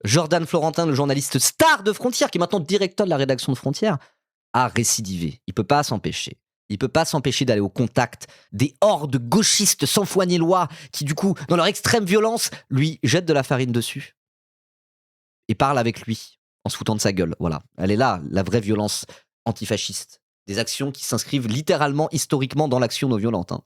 Jordan Florentin, le journaliste star de Frontières, qui est maintenant directeur de la rédaction de Frontières, a récidivé. Il peut pas s'empêcher. Il peut pas s'empêcher d'aller au contact des hordes gauchistes sans foi ni loi qui, du coup, dans leur extrême violence, lui jettent de la farine dessus et parlent avec lui en se foutant de sa gueule. Voilà. Elle est là, la vraie violence antifasciste. Des actions qui s'inscrivent littéralement, historiquement, dans l'action non violente. Hein.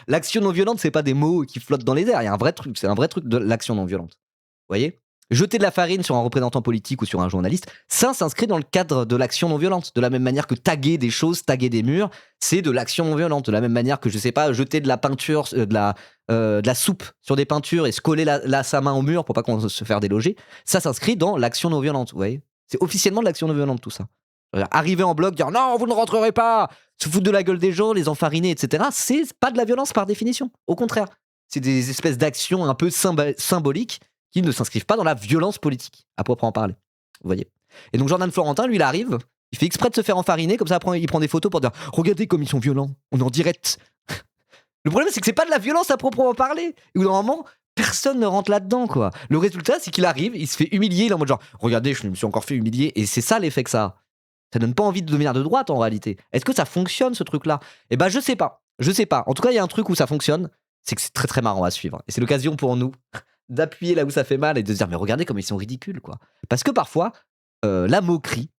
L'action non violente, c'est pas des mots qui flottent dans les airs. Il y a un vrai truc. C'est un vrai truc de l'action non violente. Vous voyez ? Jeter de la farine sur un représentant politique ou sur un journaliste, ça s'inscrit dans le cadre de l'action non violente. De la même manière que taguer des choses, taguer des murs, c'est de l'action non violente. De la même manière que, je sais pas, jeter de la peinture, de la soupe sur des peintures et se coller sa main au mur pour pas qu'on se faire déloger, ça s'inscrit dans l'action non violente. Vous voyez ? C'est officiellement de l'action non violente tout ça. Arriver en bloc, dire non, vous ne rentrerez pas, se foutre de la gueule des gens, les enfariner, etc. C'est pas de la violence par définition. Au contraire, c'est des espèces d'actions un peu symboliques qui ne s'inscrivent pas dans la violence politique, à proprement parler. Vous voyez. Et donc Jordan Florentin, lui, il arrive, il fait exprès de se faire enfariner, comme ça après il prend des photos pour dire regardez comme ils sont violents, on est en direct. Le problème, c'est que c'est pas de la violence à proprement parler. Et normalement, personne ne rentre là-dedans, quoi. Le résultat, c'est qu'il arrive, il se fait humilier, il est en mode genre regardez, je me suis encore fait humilier, et c'est ça l'effet que ça a. Ça donne pas envie de devenir de droite en réalité. Est-ce que ça fonctionne ce truc-là ? Eh ben je sais pas. Je sais pas. En tout cas, il y a un truc où ça fonctionne, c'est que c'est très très marrant à suivre. Et c'est l'occasion pour nous d'appuyer là où ça fait mal et de se dire mais regardez comme ils sont ridicules quoi. Parce que parfois la moquerie,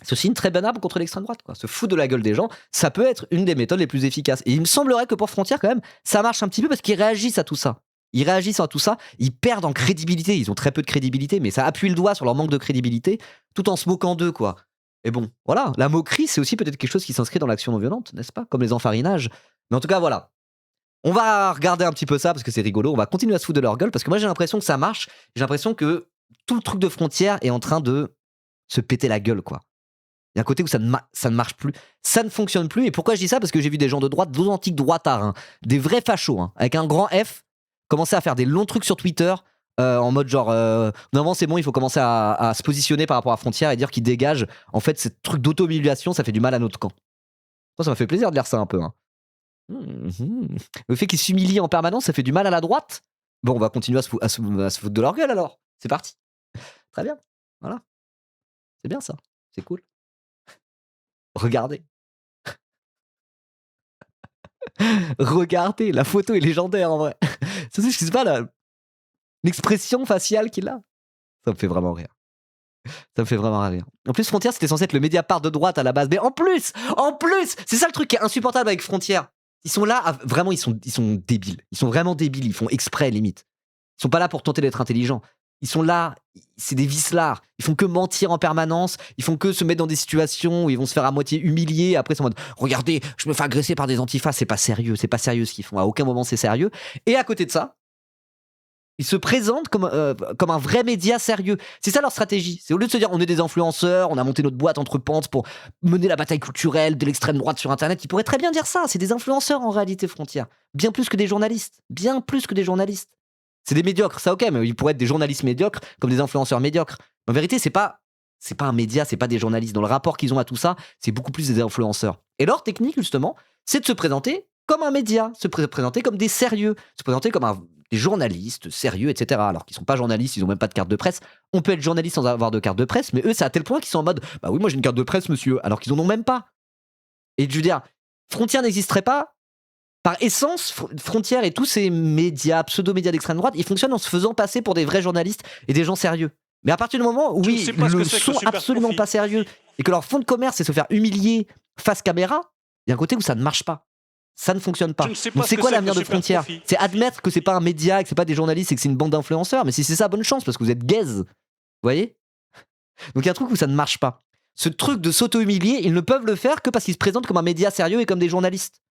c'est aussi une très bonne arme contre l'extrême droite quoi. Se foutre de la gueule des gens, ça peut être une des méthodes les plus efficaces. Et il me semblerait que pour Frontières quand même, ça marche un petit peu parce qu'ils réagissent à tout ça. Ils réagissent à tout ça, ils perdent en crédibilité, ils ont très peu de crédibilité, mais ça appuie le doigt sur leur manque de crédibilité, tout en se moquant d'eux quoi. Et bon, voilà, la moquerie, c'est aussi peut-être quelque chose qui s'inscrit dans l'action non violente, n'est-ce pas ? Comme les enfarinages. Mais en tout cas, voilà. On va regarder un petit peu ça parce que c'est rigolo. On va continuer à se foutre de leur gueule parce que moi j'ai l'impression que ça marche. J'ai l'impression que tout le truc de Frontières est en train de se péter la gueule, quoi. Il y a un côté où ça ne marche plus, ça ne fonctionne plus. Et pourquoi je dis ça ? Parce que j'ai vu des gens de droite, d'authentiques droitards, hein, des vrais fachos, hein, avec un grand F, commencer à faire des longs trucs sur Twitter en mode genre normalement c'est bon, il faut commencer à se positionner par rapport à Frontières et dire qu'ils dégagent. En fait, ce truc d'auto-humiliation, ça fait du mal à notre camp. Ça m'a fait plaisir de lire ça un peu. Hein. Le fait qu'ils s'humilient en permanence, ça fait du mal à la droite. Bon, on va continuer à se foutre de leur gueule alors. C'est parti. Très bien. Voilà. C'est bien ça. C'est cool. Regardez. Regardez. La photo est légendaire en vrai. Ça, je sais pas, l'expression faciale qu'il a. Ça me fait vraiment rire. Ça me fait vraiment rire. En plus, Frontières, c'était censé être le Mediapart de droite à la base. Mais en plus, c'est ça le truc qui est insupportable avec Frontières. Ils sont là, vraiment, ils sont débiles. Ils sont vraiment débiles. Ils font exprès, limite. Ils sont pas là pour tenter d'être intelligents. Ils sont là, c'est des vicelards. Ils font que mentir en permanence. Ils font que se mettre dans des situations où ils vont se faire à moitié humilier. Après, ils sont en mode regardez, je me fais agresser par des antifas. C'est pas sérieux ce qu'ils font. À aucun moment, c'est sérieux. Et à côté de ça, ils se présentent comme un vrai média sérieux. C'est ça leur stratégie. C'est au lieu de se dire on est des influenceurs, on a monté notre boîte entre pentes pour mener la bataille culturelle de l'extrême droite sur Internet. Ils pourraient très bien dire ça. C'est des influenceurs en réalité, Frontières. Bien plus que des journalistes. Bien plus que des journalistes. C'est des médiocres, ça ok, mais ils pourraient être des journalistes médiocres comme des influenceurs médiocres. En vérité, c'est pas un média, c'est pas des journalistes. Dans le rapport qu'ils ont à tout ça, c'est beaucoup plus des influenceurs. Et leur technique, justement, c'est de se présenter comme un média, se présenter comme des sérieux, se présenter comme des journalistes sérieux, etc. Alors qu'ils sont pas journalistes, ils ont même pas de carte de presse. On peut être journaliste sans avoir de carte de presse, mais eux, c'est à tel point qu'ils sont en mode bah oui, moi j'ai une carte de presse, monsieur, alors qu'ils en ont même pas. Et je veux dire, Frontières n'existerait pas. Par essence, Frontières et tous ces médias, pseudo-médias d'extrême droite, ils fonctionnent en se faisant passer pour des vrais journalistes et des gens sérieux. Mais à partir du moment où ils ne sont absolument pas sérieux et que leur fond de commerce c'est se faire humilier face caméra, il y a un côté où ça ne marche pas. Ça ne fonctionne pas. Donc c'est quoi l'avenir de Frontières ? C'est admettre que c'est pas un média, que c'est pas des journalistes et que c'est une bande d'influenceurs. Mais si c'est ça, bonne chance parce que vous êtes gaze. Vous voyez ? Donc il y a un truc où ça ne marche pas. Ce truc de s'auto-humilier, ils ne peuvent le faire que parce qu'ils se présentent comme un média sérieux et comme des journalistes.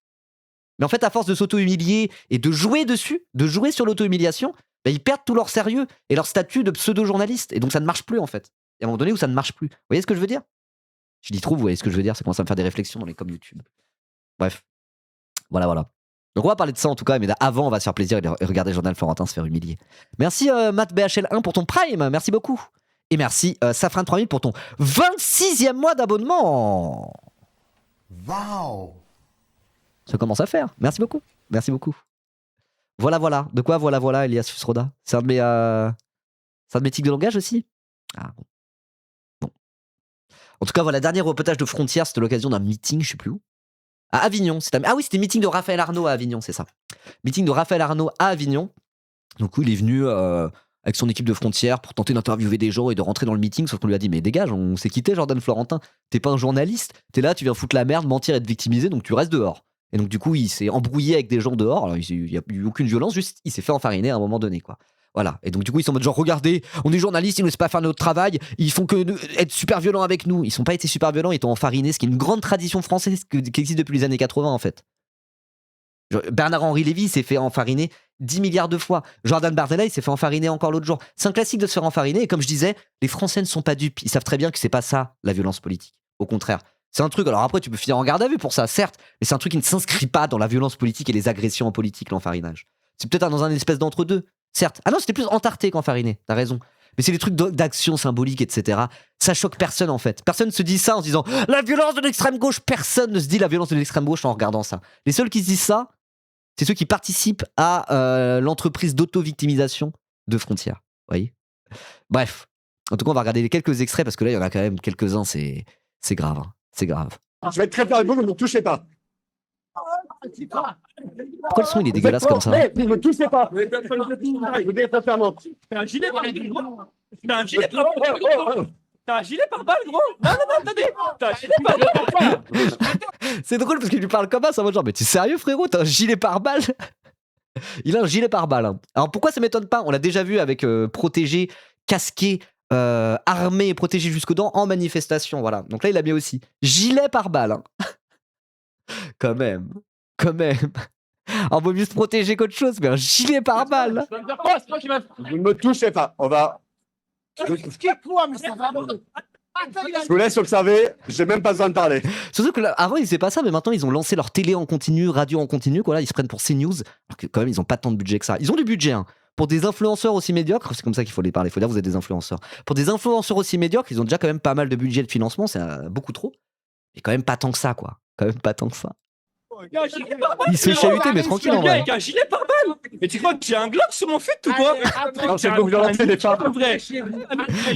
Mais en fait, à force de s'auto-humilier et de jouer dessus, de jouer sur l'auto-humiliation, bah, ils perdent tout leur sérieux et leur statut de pseudo-journaliste. Et donc ça ne marche plus en fait. Il y a un moment donné où ça ne marche plus. Vous voyez ce que je veux dire ? Je dis trop, vous voyez ce que je veux dire ? Ça commence à me faire des réflexions dans les coms YouTube. Bref. Voilà. Donc on va parler de ça en tout cas, mais avant on va se faire plaisir et regarder Jordan Florentin se faire humilier. Merci Matt BHL1 pour ton Prime, merci beaucoup. Et merci Safran 3000 pour ton 26e mois d'abonnement. Waouh. Ça commence à faire, merci beaucoup. Voilà. De quoi voilà Elias Fusroda ? C'est un Ça de éthique de langage aussi? Ah bon. Bon. En tout cas, voilà, dernier reportage de Frontières, c'était l'occasion d'un meeting, je sais plus où. À Avignon. Ah oui, c'était meeting de Raphaël Arnaud à Avignon, c'est ça. Meeting de Raphaël Arnaud à Avignon. Donc il est venu avec son équipe de Frontières pour tenter d'interviewer des gens et de rentrer dans le meeting, sauf qu'on lui a dit mais dégage, on s'est quitté Jordan Florentin, t'es pas un journaliste, t'es là, tu viens foutre la merde, mentir et te victimiser, donc tu restes dehors. Et donc du coup il s'est embrouillé avec des gens dehors, alors il n'y a eu aucune violence, juste il s'est fait enfariner à un moment donné quoi. Voilà, et donc du coup ils sont en mode genre regardez, on est journalistes, ils nous laissent pas faire notre travail, ils font que être super violents avec nous, ils sont pas été super violents, ils t'ont enfariné, ce qui est une grande tradition française qui existe depuis les années 80 en fait. Bernard-Henri Lévy s'est fait enfariner 10 milliards de fois. Jordan Bardella, il s'est fait enfariner encore l'autre jour. C'est un classique de se faire enfariner. Et comme je disais, les Français ne sont pas dupes. Ils savent très bien que c'est pas ça, la violence politique. Au contraire. C'est un truc, alors après, tu peux finir en garde à vue pour ça, certes, mais c'est un truc qui ne s'inscrit pas dans la violence politique et les agressions en politique, l'enfarinage. C'est peut-être dans un espèce d'entre-deux, certes. Ah non, c'était plus entarté qu'enfariné, t'as raison. Mais c'est des trucs d'action symbolique, etc. Ça choque personne en fait. Personne ne se dit ça en se disant la violence de l'extrême gauche. Personne ne se dit la violence de l'extrême gauche en regardant ça. Les seuls qui se disent ça, c'est ceux qui participent à l'entreprise d'auto-victimisation de Frontières. Vous voyez? Bref. En tout cas, on va regarder quelques extraits parce que là, il y en a quand même quelques-uns. C'est grave. Hein. C'est grave. Je vais être très clair avec vous, ne me touchez pas. Pourquoi le son il est dégueulasse comme ça? Ne me touchez pas. Vous devez être fermement. T'as un gilet par balle. T'as un gilet par balle. T'as un gilet par balle, gros. Non, attendez. T'as un gilet par balle. C'est drôle parce qu'il lui parle comme ça, en mode genre, mais t'es sérieux, frérot? T'as un gilet pare-balles? Il a un gilet pare-balles. Hein. Alors pourquoi ça m'étonne pas? On l'a déjà vu avec protégé, casqué, armé et protégé jusqu'aux dents en manifestation. Voilà. Donc là, il a bien aussi. Gilet pare-balles. Hein. Quand même. On vaut mieux se protéger qu'autre chose, mais un gilet pare-balles. Vous ne me touchez pas. On va. Je vous laisse observer. J'ai même pas besoin de parler. Surtout que là, avant ils faisaient pas ça, mais maintenant ils ont lancé leur télé en continu, radio en continu. Quoi, là, ils se prennent pour CNews, alors que quand même ils ont pas tant de budget que ça. Ils ont du budget. Hein. Pour des influenceurs aussi médiocres, c'est comme ça qu'il faut les parler. Il faut dire que vous êtes des influenceurs. Pour des influenceurs aussi médiocres, ils ont déjà quand même pas mal de budget de financement. C'est beaucoup trop. Mais quand même pas tant que ça, quoi. Quand même pas tant que ça. Il se fait chahuter, mais tranquille en vrai. Avec un gilet par balle. Mais tu crois que j'ai un Glock sur mon fut ou quoi? Non, c'est pour vous lancer des femmes. Vrai.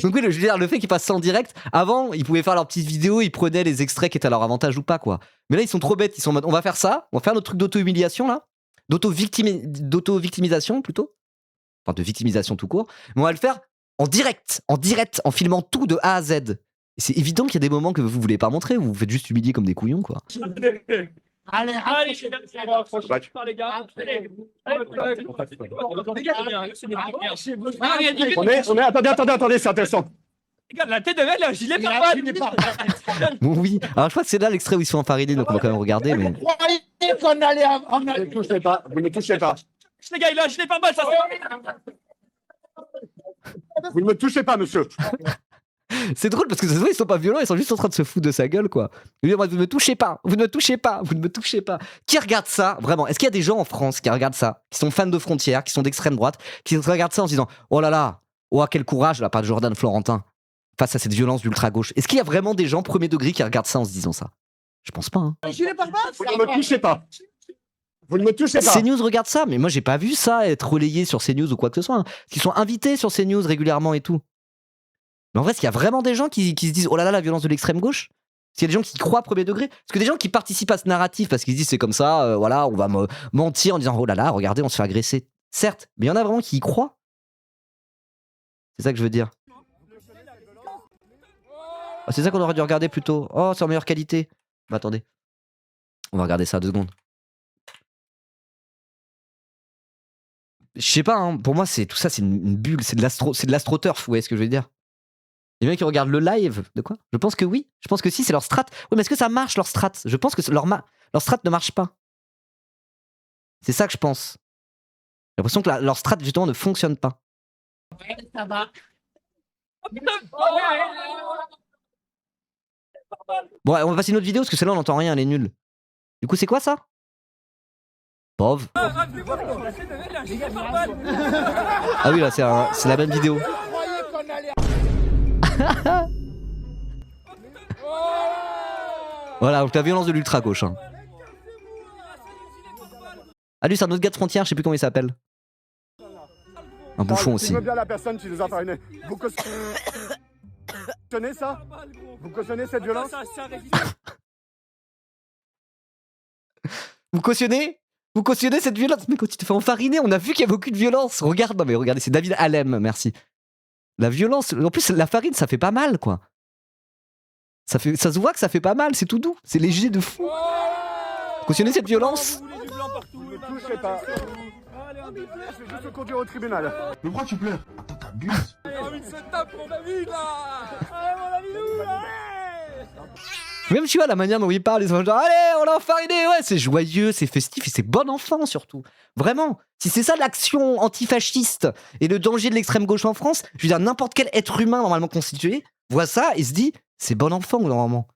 Donc oui, je veux dire, le fait qu'ils passent ça en direct, avant, ils pouvaient faire leurs petites vidéos, ils prenaient les extraits qui étaient à leur avantage ou pas, quoi. Mais là, ils sont trop bêtes, ils sont en mode, on va faire ça, on va faire notre truc d'auto-humiliation, là, d'auto-victimisation, plutôt. Enfin, de victimisation tout court. Mais on va le faire en direct, en filmant tout de A à Z. Et c'est évident qu'il y a des moments que vous voulez pas montrer, vous vous faites juste humilier comme des couillons, quoi. Allez, les gars. Attendez, c'est intéressant. Regarde, la tête de elle, un gilet par balle. Bon, oui. Alors, je crois que c'est là l'extrait où ils sont enfarinés, donc on va quand même regarder, mais. Vous ne me touchez pas. Vous ne me touchez pas. Les gars, il a un gilet par balle, ça. Vous ne me touchez pas, monsieur. C'est drôle parce que ça se voit, ils sont pas violents, ils sont juste en train de se foutre de sa gueule, quoi. Ils disent, vous ne me touchez pas, vous ne me touchez pas, vous ne me touchez pas. Qui regarde ça, vraiment? Est-ce qu'il y a des gens en France qui regardent ça, qui sont fans de Frontières, qui sont d'extrême droite, qui regardent ça en se disant, oh là là, oh quel courage de la part de Jordan Florentin face à cette violence d'ultra-gauche? Est-ce qu'il y a vraiment des gens premier degré qui regardent ça en se disant ça? Je pense pas, hein. Vous ne me touchez pas. Vous ne me touchez pas. CNews regarde ça, mais moi j'ai pas vu ça être relayé sur CNews ou quoi que ce soit. Hein. Ils sont invités sur CNews régulièrement et tout. Mais en vrai, est-ce qu'il y a vraiment des gens qui se disent oh là là, la violence de l'extrême gauche? Est-ce qu'il y a des gens qui croient premier degré? Est-ce que des gens qui participent à ce narratif parce qu'ils se disent c'est comme ça, voilà, on va mentir en disant oh là là, regardez, on se fait agresser. Certes, mais il y en a vraiment qui y croient. C'est ça que je veux dire. Oh, c'est ça qu'on aurait dû regarder plutôt. Oh, c'est en meilleure qualité. Bah attendez. On va regarder ça 2 secondes. Je sais pas, hein, pour moi, tout ça, c'est une bulle, c'est de l'astroturf, vous voyez ce que je veux dire? Les mecs qui regardent le live, de quoi? Je pense que oui, je pense que si, c'est leur strat. Oui, mais est-ce que ça marche leur strat? Je pense que leur strat ne marche pas. C'est ça que je pense. J'ai l'impression que leur strat, justement, ne fonctionne pas. Ça va. Bon, ouais, on va passer une autre vidéo parce que celle-là, on n'entend rien, elle est nulle. Du coup, c'est quoi ça? Pauvre. Ah oui, là, c'est la même vidéo. Voilà, donc la violence de l'ultra-gauche. Hein. Ah lui, c'est un autre gars de Frontières, je sais plus comment il s'appelle. Un bouffon aussi. Filme bien la personne qui nous a fariné. Vous cautionnez ça? Vous cautionnez cette violence? Vous cautionnez? Vous cautionnez cette violence? Mais quand tu te fais enfariner, on a vu qu'il n'y avait aucune violence. Regarde, non mais regardez, c'est David Alem, merci. La violence, en plus la farine, ça fait pas mal, quoi. Ça se voit que ça fait pas mal, c'est tout doux, c'est léger de fou. Cautionnez cette violence? Ne touchez pas. Je vais juste le conduire au tribunal. Mais pourquoi tu pleures? Attends, t'abuses. Même tu vois la manière dont il parle, ils sont genre allez, on l'a enfariné, ouais, c'est joyeux, c'est festif et c'est bon enfant surtout. Vraiment, si c'est ça l'action antifasciste et le danger de l'extrême gauche en France, je veux dire n'importe quel être humain normalement constitué voit ça et se dit c'est bon enfant normalement.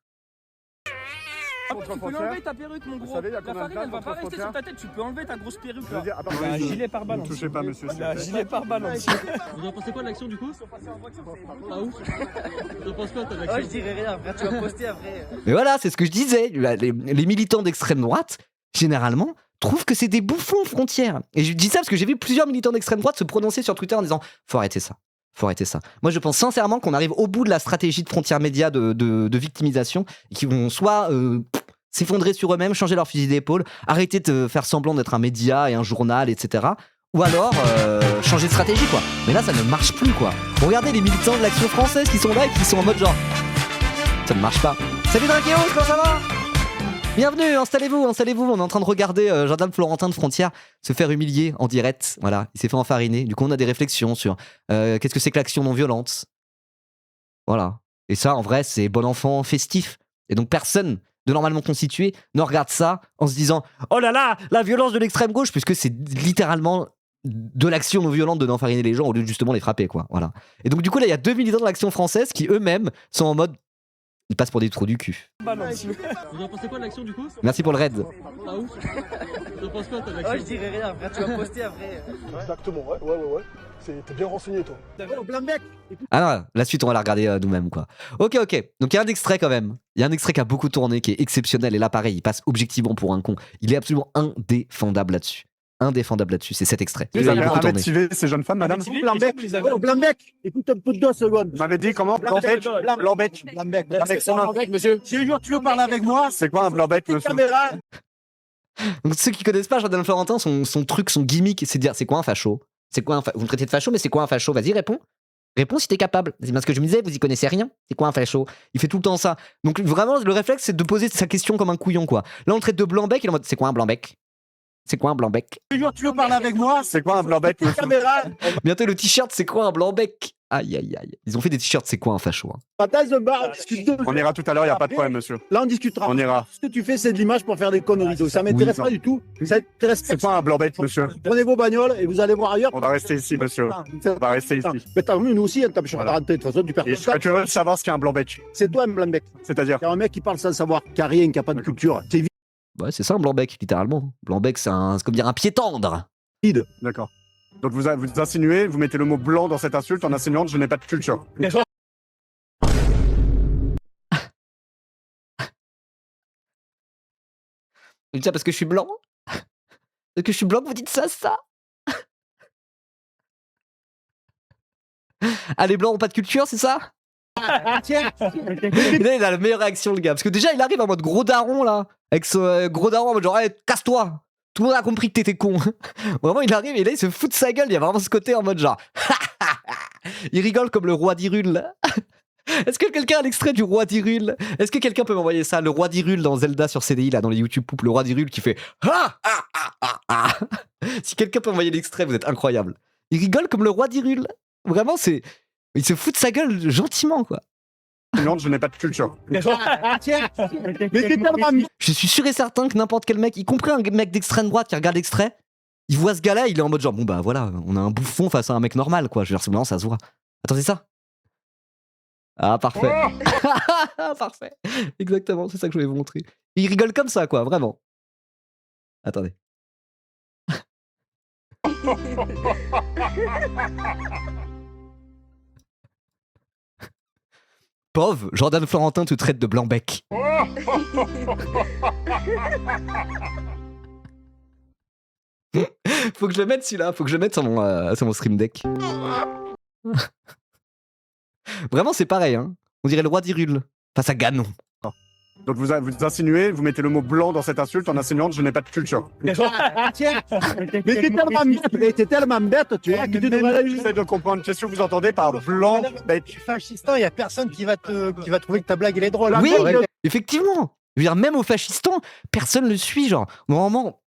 Contre Tu peux frontière. enlever ta perruque, mon Vous gros. savez, il y a La combien de farine, elle va places pas contre rester sur frontière? ta tête. Tu peux enlever ta grosse perruque Je là. veux dire, à part Il a un gilet par balle. Ne touchez pas, monsieur. Il a un gilet par balle. Vous en pensez quoi de l'action du coup? Pas ouf. Tu en penses quoi toi de Oh, je l'action? dirais rien, frère, tu vas poster après. Mais voilà, c'est ce que je disais, les militants d'extrême droite, généralement, trouvent que c'est des bouffons frontières. Et je dis ça parce que j'ai vu plusieurs militants d'extrême droite se prononcer sur Twitter en disant faut arrêter ça. Faut arrêter ça. Moi, je pense sincèrement qu'on arrive au bout de la stratégie de frontières médias de victimisation et qu'ils vont soit s'effondrer sur eux-mêmes, changer leur fusil d'épaule, arrêter de faire semblant d'être un média et un journal, etc. Ou alors changer de stratégie, quoi. Mais là, ça ne marche plus, quoi. Regardez les militants de l'Action française qui sont là et qui sont en mode genre ça ne marche pas. Salut Drakeo, comment ça va? Bienvenue, installez-vous, on est en train de regarder Jordan Florentin de Frontières se faire humilier en direct, voilà, il s'est fait enfariner, du coup on a des réflexions sur qu'est-ce que c'est que l'action non violente, voilà, et ça en vrai c'est bon enfant festif, et donc personne de normalement constitué ne regarde ça en se disant oh là là, la violence de l'extrême gauche, puisque c'est littéralement de l'action non violente de d'enfariner les gens au lieu de justement les frapper, quoi, voilà. Et donc du coup là il y a deux militants de l'action française qui eux-mêmes sont en mode ils passent pour des trous du cul. Vous en pensez quoi de l'action du coup? Merci pour le raid. Pas ouf. Tu en penses quoi toi de Oh, je l'action? dirais rien, frère, tu vas poster après. Exactement, ouais. T'es bien renseigné, toi. Ah non, la suite on va la regarder nous-mêmes, quoi. Ok. Donc il y a un extrait quand même. Il y a un extrait qui a beaucoup tourné, qui est exceptionnel. Et là pareil, il passe objectivement pour un con. Il est absolument indéfendable là-dessus. C'est cet extrait. Vous Il a avez beaucoup tourné. activé ces jeunes femmes, madame? Blanbec, écoute un peu de dos, seconde. Vous m'avez dit comment? Blanbec? Blanbec, monsieur. Si un jour tu veux parler avec moi, C'est quoi un blanbec, monsieur? caméra. Donc ceux qui connaissent pas Jordan Florentin, son truc, son gimmick, c'est de dire c'est quoi un facho? C'est quoi vous me traitez de facho, mais c'est quoi un facho? Vas-y, réponds. Réponds si t'es capable. C'est bien ce que je me disais, vous y connaissez rien. C'est quoi un facho? Il fait tout le temps ça. Donc vraiment, le réflexe, c'est de poser sa question comme un couillon, quoi. Là, on le traite de blanc-bec, il est en mode c'est quoi un blanc-bec? C'est quoi un blanc-bec? Si un jour tu veux parler avec moi, C'est quoi un blanc-bec, monsieur? caméra. Bientôt le t-shirt, c'est quoi un blanc-bec? Aïe. Ils ont fait des t-shirts, c'est quoi un facho, hein. Bataille de bar, on discute de- On ira tout à l'heure, y a pas de problème, monsieur. Là, on discutera. On ira. Ce que tu fais, c'est de l'image pour faire des conneries. Donc, ça m'intéresse Oui, pas du tout. Ça m'intéresse C'est quoi un blanc-bec, monsieur? Prenez vos bagnoles et vous allez voir ailleurs. On va rester ici, monsieur. On va rester ici. Mais t'as vu, nous aussi, hein, t'as pu Voilà. rentrer. De toute façon, tu perds Et ton sac. tu veux savoir ce qu'est un blanc-bec? C'est toi, un blanc-bec. C'est-à-dire? Il y a un mec qui parle sans savoir, qui a rien, qui a pas de culture. C'est Ouais, c'est ça un blanc-bec, littéralement. Blanc-bec, c'est comme dire un pied tendre. vide. D'accord. Donc vous insinuez, vous mettez le mot blanc dans cette insulte en insinuant que je n'ai pas de culture. Vous dites ça parce que je suis blanc? Parce que je suis blanc, vous dites ça? Ah, les blancs ont pas de culture, c'est ça? Tiens. Et là, il a la meilleure réaction, le gars. Parce que déjà, il arrive en mode gros daron, là. Avec ce gros daron en mode genre, hey, casse-toi! Tout le monde a compris que t'étais con. Vraiment, il arrive et là, il se fout de sa gueule. Il y a vraiment ce côté en mode genre. Il rigole comme le roi d'Hyrule, là. Est-ce que quelqu'un a l'extrait du roi d'Hyrule? Est-ce que quelqu'un peut m'envoyer ça? Le roi d'Hyrule dans Zelda sur CDI, là, dans les YouTube Poop, le roi d'Hyrule qui fait Si quelqu'un peut m'envoyer l'extrait, vous êtes incroyable. Il rigole comme le roi d'Hyrule. Vraiment, il se fout de sa gueule gentiment, quoi. Sinon, je n'ai pas de culture. Tiens. Mais t'es tellement mis. Je suis sûr et certain que n'importe quel mec, y compris un mec d'extrême droite qui regarde l'extrait, il voit ce gars-là, il est en mode genre, bon bah voilà, on a un bouffon face à un mec normal, quoi. Je veux dire, c'est vraiment, ça se voit. Attendez ça. Ah, parfait. Parfait. Exactement, c'est ça que je voulais vous montrer. Il rigole comme ça, quoi, vraiment. Attendez. Pauvre, Jordan Florentin te traite de blanc-bec. Faut que je le mette celui-là, faut que je le mette sur mon stream deck. Vraiment, c'est pareil, hein. On dirait le roi d'Hyrule face à Ganon. Donc vous insinuez, vous mettez le mot blanc dans cette insulte en insinuant je n'ai pas de culture. Tiens, mais t'es tellement bête, tu vois, que tu devrais... J'essaie de comprendre. Qu'est-ce que vous entendez par blanc bête? Tu es fascistant, il n'y a personne qui va trouver que ta blague elle est drôle. Oui, effectivement. Je veux dire, même aux fascistants, personne ne le suit, genre. Normalement,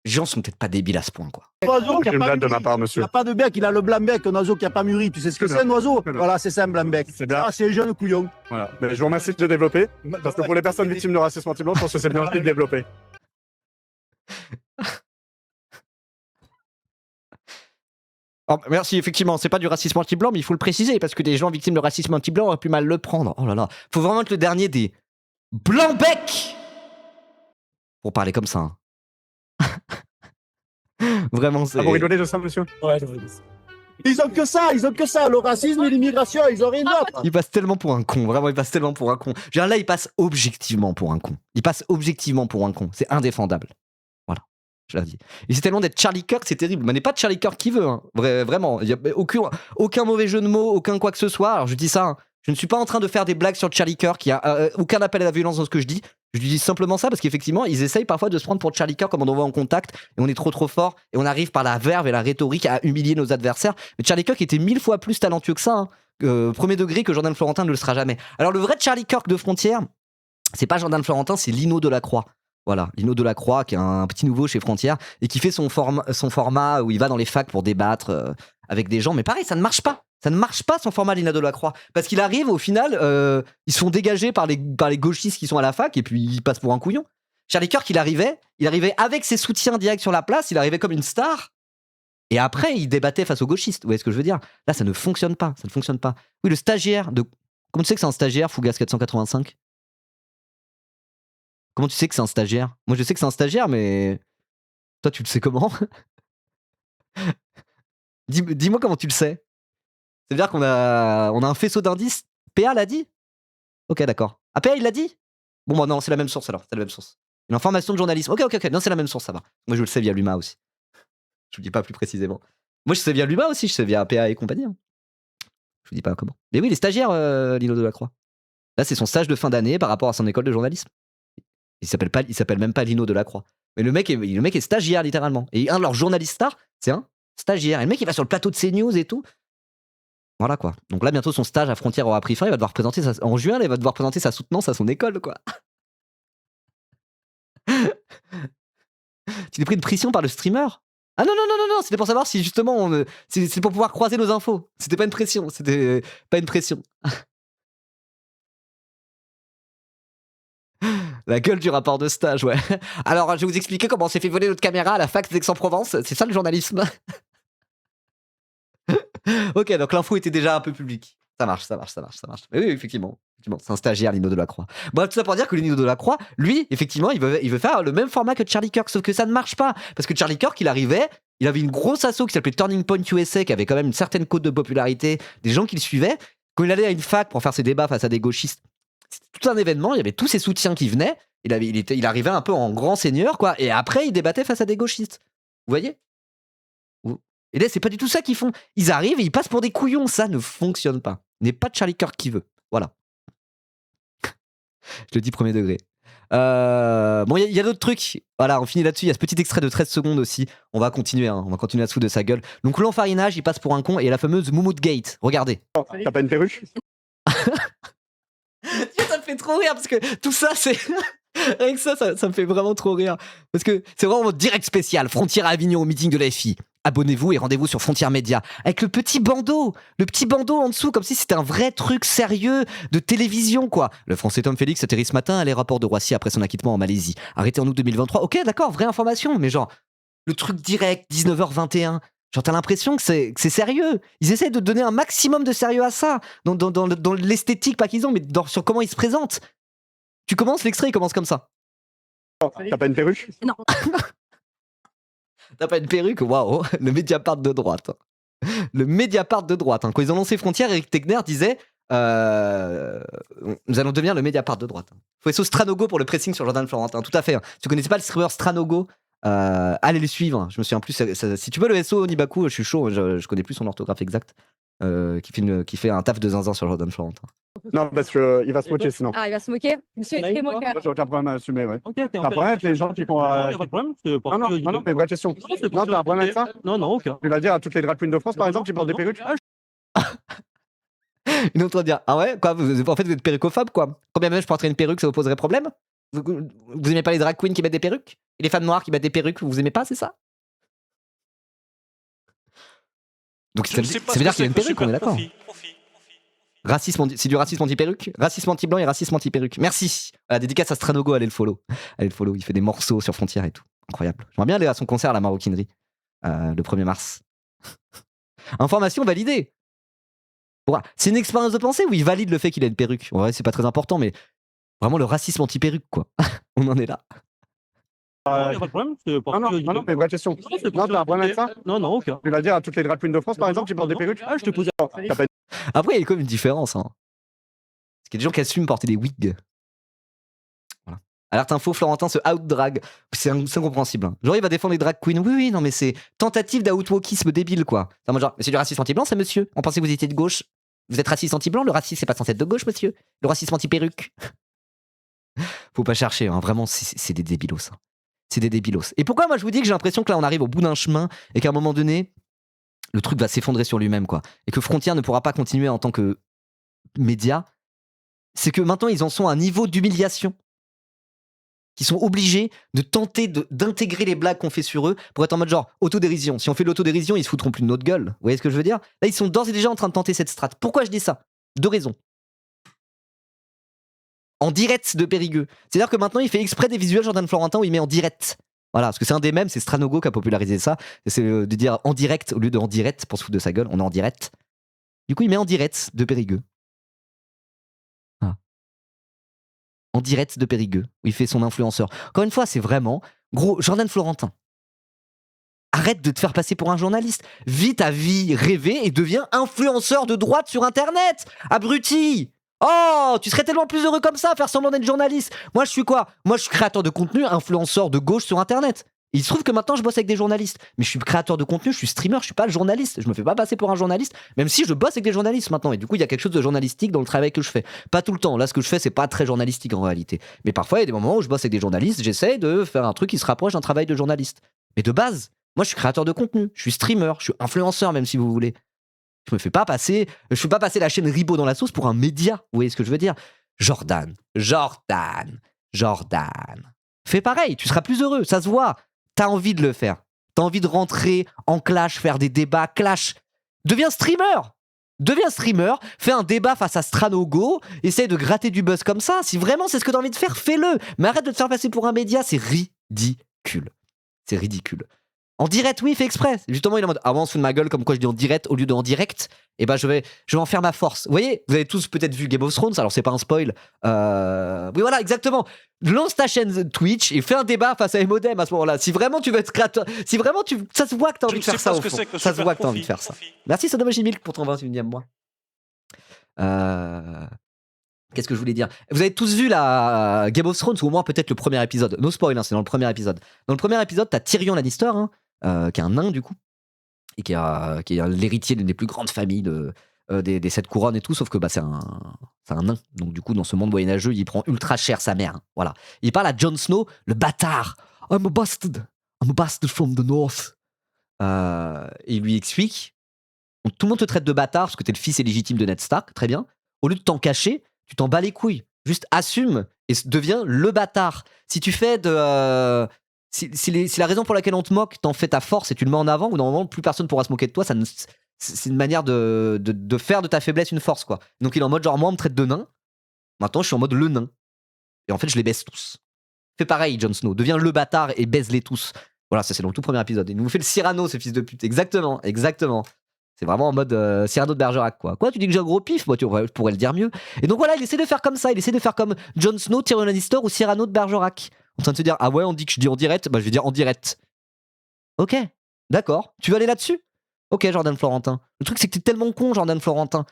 les gens sont peut-être pas débiles à ce point, quoi. Oiseau qui C'est a une pas blague de mûri. ma part, Il monsieur. n'a pas de bec, il a le blanc bec, un oiseau qui a pas mûri. Tu sais ce que C'est c'est un oiseau? C'est bien. Voilà, c'est ça un blanc bec. C'est bien. Ah, c'est un jeune couillon. Voilà. Mais je vous remercie de développer. Parce que pour les personnes victimes de racisme anti-blanc, je pense que c'est bien aussi de développer. Oh, merci, effectivement, c'est pas du racisme anti-blanc, mais il faut le préciser, parce que des gens victimes de racisme anti-blanc auraient pu mal le prendre. Oh là là, faut vraiment être le dernier des blancs-becs pour parler comme ça. Hein. Vraiment, c'est... Ah, vous rigolez de ça, monsieur? Ouais, je vois. Ils ont que ça, le racisme et l'immigration, ils ont rien d'autre. Il passe tellement pour un con, vraiment, il passe tellement pour un con. Je veux dire, là, il passe objectivement pour un con. Il passe objectivement pour un con. C'est indéfendable. Voilà, je l'ai dit. Et c'est tellement d'être Charlie Kirk, c'est terrible. Mais n'est pas Charlie Kirk qui veut, hein. Vraiment. Il n'y a aucun mauvais jeu de mots, aucun quoi que ce soit. Alors, je dis ça, hein. Je ne suis pas en train de faire des blagues sur Charlie Kirk. Il n'y a aucun appel à la violence dans ce que je dis. Je lui dis simplement ça parce qu'effectivement, ils essayent parfois de se prendre pour Charlie Kirk comme on en voit en contact et on est trop fort et on arrive par la verve et la rhétorique à humilier nos adversaires. Mais Charlie Kirk était 1000 fois plus talentueux que ça, hein. Premier degré, que Jordan Florentin ne le sera jamais. Alors le vrai Charlie Kirk de Frontières, c'est pas Jordan Florentin, c'est Lino Delacroix. Voilà, Lino Delacroix qui est un petit nouveau chez Frontières et qui fait son format où il va dans les facs pour débattre avec des gens. Mais pareil, ça ne marche pas. Ça ne marche pas son format Lina Delacroix. Parce qu'il arrive, au final, ils se font dégager par les gauchistes qui sont à la fac et puis il passe pour un couillon. Charlie Kirk, il arrivait avec ses soutiens directs sur la place, il arrivait comme une star. Et après, il débattait face aux gauchistes. Vous voyez ce que je veux dire? Là, ça ne fonctionne pas. Ça ne fonctionne pas. Oui, le stagiaire de. Comment tu sais que c'est un stagiaire, Fougas 485? Comment tu sais que c'est un stagiaire? Moi, je sais que c'est un stagiaire, mais. Toi, tu le sais comment? Dis-moi comment tu le sais. Ça veut dire qu'on a un faisceau d'indices. PA l'a dit? Ok, d'accord. Ah, PA, il l'a dit? Bon, bah non, c'est la même source alors. C'est la même source. Une information de journalisme. Ok. Non, c'est la même source, ça va. Moi, je le sais via l'UMA aussi. Je vous dis pas plus précisément. Moi, je sais via l'UMA aussi. Je sais via PA et compagnie. Hein. Je vous dis pas comment. Mais oui, les stagiaires, Lino Delacroix. Là, c'est son stage de fin d'année par rapport à son école de journalisme. Il s'appelle même pas Lino Delacroix. Mais le mec est stagiaire, littéralement. Et un de leurs journalistes stars, c'est un stagiaire. Et le mec, il va sur le plateau de CNews et tout. Voilà quoi. Donc là, bientôt, son stage à Frontières aura pris fin. Il va devoir présenter en juin, il va devoir présenter sa soutenance à son école, quoi. Tu t'es pris une pression par le streamer? Ah non, c'était pour savoir si justement, c'est pour pouvoir croiser nos infos. C'était pas une pression, La gueule du rapport de stage, ouais. Alors, je vais vous expliquer comment on s'est fait voler notre caméra à la fac d'Aix-en-Provence. C'est ça le journalisme. Ok, donc l'info était déjà un peu publique. Ça marche. Mais oui, effectivement, c'est un stagiaire, Lino Delacroix. Bon, tout ça pour dire que Lino Delacroix, lui, effectivement, il veut faire le même format que Charlie Kirk, sauf que ça ne marche pas. Parce que Charlie Kirk, il avait une grosse asso qui s'appelait Turning Point USA, qui avait quand même une certaine cote de popularité, des gens qui le suivaient. Quand il allait à une fac pour faire ses débats face à des gauchistes, c'était tout un événement, il y avait tous ses soutiens qui venaient, il arrivait un peu en grand seigneur, quoi, et après, il débattait face à des gauchistes. Vous voyez? Et là, c'est pas du tout ça qu'ils font. Ils arrivent et ils passent pour des couillons. Ça ne fonctionne pas. N'est pas Charlie Kirk qui veut. Voilà. Je le dis premier degré. Bon, il y a d'autres trucs. Voilà, on finit là-dessus. Il y a ce petit extrait de 13 secondes aussi. On va continuer. Hein. On va continuer à se foutre de sa gueule. Donc, l'enfarinage, il passe pour un con. Et la fameuse Moumout Gate. Regardez. T'as pas une perruque? Ça me fait trop rire parce que tout ça, c'est. Rien que ça me fait vraiment trop rire. Parce que c'est vraiment votre direct spécial. Frontières à Avignon au meeting de la FI. Abonnez-vous et rendez-vous sur Frontières Média. Avec le petit bandeau en dessous, comme si c'était un vrai truc sérieux de télévision, quoi. Le Français Tom Félix atterrit ce matin à l'aéroport de Roissy après son acquittement en Malaisie. Arrêté en août 2023. Ok, d'accord, vraie information, mais genre, le truc direct, 19h21. Genre, t'as l'impression que c'est sérieux. Ils essaient de donner un maximum de sérieux à ça, dans l'esthétique, pas qu'ils ont, mais sur comment ils se présentent. Tu commences, l'extrait, il commence comme ça. T'as pas une perruque? Non. T'as pas une perruque? Waouh, le Mediapart de droite. Le Mediapart de droite. Quand ils ont lancé Frontières, Eric Tegner disait nous allons devenir le Mediapart de droite. Faut SO Stranogo pour le pressing sur Jordan Florentin. Tout à fait. Si vous connaissez pas le streamer Stranogo, Allez les suivre. Je me souviens plus. Si tu veux le SO Nibaku, je suis chaud. Je connais plus son orthographe exact. Qui fait un taf de zinzin sur Jordan Florentin. Non, parce qu'il va se moquer sinon. Ah, il va se moquer. Monsieur est très moqueur. Moi, j'ai aucun problème à assumer, ouais. Ok, t'es T'as un problème avec les gens qui font. Non, y a pas de problème. Non, mais vraie question. Non, t'as un problème avec ça? Non, non, aucun. Tu vas dire à toutes les drag queens de France, par exemple, qui portent des perruques? Une autre va dire ah ouais quoi en fait vous êtes péricophobe quoi. Combien même je porterais une perruque ça vous poserait problème? Vous aimez pas les drag queens qui mettent des perruques? Et les femmes noires qui mettent des perruques vous aimez pas c'est ça? Donc ça veut dire qu'il y a une perruque on est d'accord. C'est du racisme anti-perruque, racisme anti-blanc et racisme anti-perruque. Merci. Dédicace à Stranogo, allez le follow. Il fait des morceaux sur Frontières et tout. Incroyable. J'aimerais bien aller à son concert à la Maroquinerie le 1er mars. Information validée. C'est une expérience de pensée où il valide le fait qu'il a une perruque. En vrai, c'est pas très important, mais vraiment le racisme anti-perruque, quoi. On en est là. Y a pas de problème. Non, mais vraie question. Non, t'as un problème avec ça? Non, non, aucun. Tu vas dire à toutes les drag queens de France, par exemple, qui portent des perruques? Ah, je te posais. Après, il y a quand même une différence. Hein. Parce qu'il y a des gens qui assument porter des wigs. Voilà. Alerte info, Florentin se out-drag. C'est incompréhensible. Hein. Genre, il va défendre les drag queens. Oui, non, mais c'est tentative d'outwalkisme débile, quoi. Genre, mais c'est du racisme anti-blanc, ça, monsieur? On pensait que vous étiez de gauche. Vous êtes raciste anti-blanc? Le racisme, c'est pas censé être de gauche, monsieur? Le racisme anti-perruque? Faut pas chercher, hein. Vraiment, c'est des débilos. Hein. C'est des débilos. Et pourquoi moi je vous dis que j'ai l'impression que là on arrive au bout d'un chemin et qu'à un moment donné, le truc va s'effondrer sur lui-même, quoi. Et que Frontières ne pourra pas continuer en tant que média. C'est que maintenant ils en sont à un niveau d'humiliation qu'ils sont obligés de tenter d'intégrer les blagues qu'on fait sur eux pour être en mode genre autodérision. Si on fait de l'autodérision, ils se foutront plus de notre gueule. Vous voyez ce que je veux dire? Là, ils sont d'ores et déjà en train de tenter cette strat. Pourquoi je dis ça? 2 raisons. En direct de Périgueux. C'est-à-dire que maintenant, il fait exprès des visuels Jordan Florentin où il met en direct. Voilà, parce que c'est un des mêmes, c'est Stranogo qui a popularisé ça. C'est de dire en direct au lieu de en direct pour se foutre de sa gueule. On est en direct. Du coup, il met en direct de Périgueux. En direct de Périgueux, où il fait son influenceur. Encore une fois, c'est vraiment gros Jordan Florentin. Arrête de te faire passer pour un journaliste. Vis ta vie rêvée et deviens influenceur de droite sur Internet. Abruti. Oh, tu serais tellement plus heureux comme ça, à faire semblant d'être journaliste. Moi, je suis quoi? Moi, je suis créateur de contenu, influenceur de gauche sur Internet. Il se trouve que maintenant, je bosse avec des journalistes. Mais je suis créateur de contenu, je suis streamer, je suis pas journaliste. Je me fais pas passer pour un journaliste, même si je bosse avec des journalistes maintenant. Et du coup, il y a quelque chose de journalistique dans le travail que je fais. Pas tout le temps. Là, ce que je fais, c'est pas très journalistique en réalité. Mais parfois, il y a des moments où je bosse avec des journalistes, j'essaie de faire un truc qui se rapproche d'un travail de journaliste. Mais de base, moi, je suis créateur de contenu, je suis streamer, je suis influenceur, même si vous voulez. Je fais pas passer la chaîne Ribot dans la sauce pour un média. Vous voyez ce que je veux dire? Jordan. Fais pareil, tu seras plus heureux, ça se voit. T'as envie de le faire. T'as envie de rentrer en clash, faire des débats, clash. Deviens streamer, fais un débat face à Stranogo, essaye de gratter du buzz comme ça. Si vraiment c'est ce que t'as envie de faire, fais-le. Mais arrête de te faire passer pour un média, c'est ridicule. C'est ridicule. En direct, oui, il fait exprès. Justement, il est en mode ah, on se fout de ma gueule, comme quoi je dis en direct au lieu de en direct. Et ben, je vais en faire ma force. Vous voyez, vous avez tous peut-être vu Game of Thrones, alors c'est pas un spoil. Oui, voilà, exactement. Lance ta chaîne Twitch et fais un débat face à Emodem à ce moment-là. Si vraiment tu veux être créateur, si vraiment ça se voit que t'as envie de faire ça. Au fond. Ça se voit que t'as envie de faire ça. Merci Sodomachi Milk pour ton 21e mois. Qu'est-ce que je voulais dire? Vous avez tous vu la Game of Thrones, ou au moins peut-être le premier épisode. No spoil, hein, c'est dans le premier épisode. Dans le premier épisode, t'as Tyrion Lannister, qui est un nain du coup, et qui est l'héritier d'une des plus grandes familles des 7 couronnes et tout, sauf que c'est un nain. Donc du coup, dans ce monde moyenâgeux, il prend ultra cher sa mère. Hein, voilà. Il parle à Jon Snow, le bâtard. I'm a bastard from the north. Et il lui explique, tout le monde te traite de bâtard parce que t'es le fils illégitime de Ned Stark, très bien. Au lieu de t'en cacher, tu t'en bats les couilles. Juste assume et deviens le bâtard. Si tu fais de... Si la raison pour laquelle on te moque, t'en fais ta force et tu le mets en avant, ou normalement plus personne pourra se moquer de toi, c'est une manière de faire de ta faiblesse une force, quoi. Donc il est en mode genre, moi on me traite de nain, maintenant je suis en mode le nain. Et en fait je les baisse tous. Fais pareil, Jon Snow, deviens le bâtard et baise-les tous. Voilà, ça c'est dans le tout premier épisode. Il nous fait le Cyrano, ce fils de pute. Exactement. C'est vraiment en mode Cyrano de Bergerac, quoi. Quoi, tu dis que j'ai un gros pif? Moi, je pourrais le dire mieux. Et donc voilà, il essaie de faire comme ça. Il essaie de faire comme Jon Snow, Tyrion Lannister ou Cyrano de Bergerac. En train de se dire, ah ouais, on dit que je dis en direct, bah je vais dire en direct. Ok, d'accord. Tu veux aller là-dessus? Ok, Jordan Florentin. Le truc, c'est que t'es tellement con, Jordan Florentin,